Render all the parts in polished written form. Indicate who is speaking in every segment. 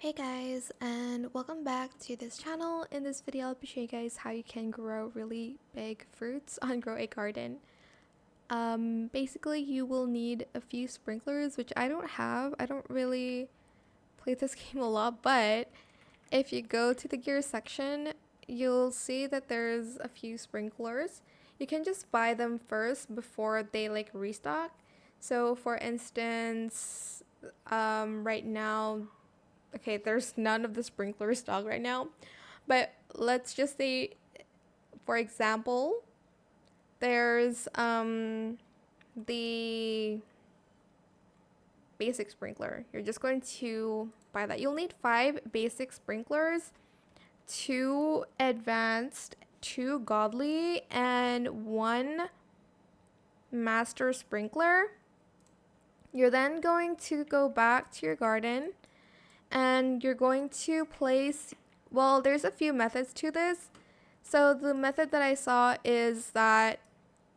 Speaker 1: Hey guys, and welcome back to this channel. In this video I'll be showing you guys how you can grow really big fruits on Grow a Garden. Basically you will need a few sprinklers, which I don't have. I don't really play this game a lot, but if you go to the gear section you'll see that there's a few sprinklers. You can just buy them first before they restock. So for instance, right now, okay, there's none of the sprinkler stock right now, but let's just say, for example, there's the basic sprinkler. You're just going to buy that. You'll need 5 basic sprinklers, 2 advanced, 2 godly, and 1 master sprinkler. You're then going to go back to your garden and you're going to place, well, there's a few methods to this. So the method that I saw is that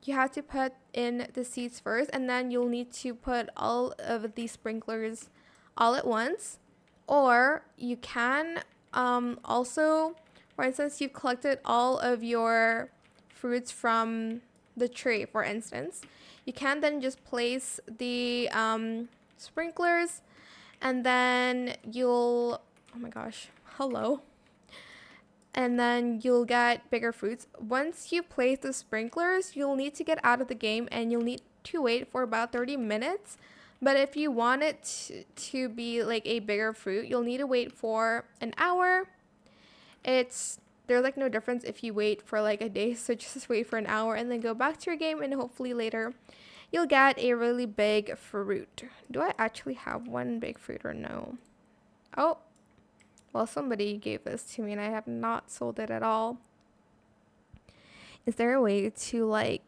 Speaker 1: you have to put in the seeds first, and then you'll need to put all of these sprinklers all at once. Or you can also, for instance, you've collected all of your fruits from the tree, for instance. You can then just place the sprinklers, and then you'll, oh my gosh, hello. And then you'll get bigger fruits. Once you place the sprinklers, you'll need to get out of the game and you'll need to wait for about 30 minutes. But if you want it to be like a bigger fruit, you'll need to wait for an hour. There's like no difference if you wait for like a day, so just wait for an hour and then go back to your game, and hopefully later you'll get a really big fruit. Do I actually have one big fruit or no? Oh, well, somebody gave this to me and I have not sold it at all. Is there a way to I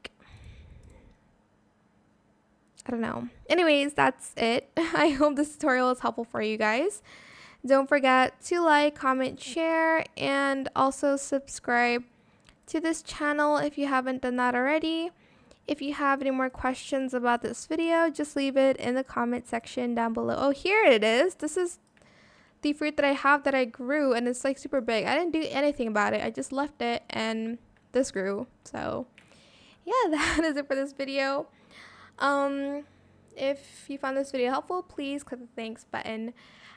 Speaker 1: don't know. Anyways, that's it. I hope this tutorial is helpful for you guys. Don't forget to like, comment, share, and also subscribe to this channel if you haven't done that already. If you have any more questions about this video, just leave it in the comment section down below. Oh, here it is. This is the fruit that I have that I grew, and it's like super big. I didn't do anything about it. I just left it and this grew. So yeah, that is it for this video. If you found this video helpful, please click the thanks button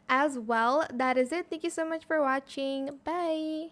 Speaker 1: as well. That is it. Thank you so much for watching. Bye.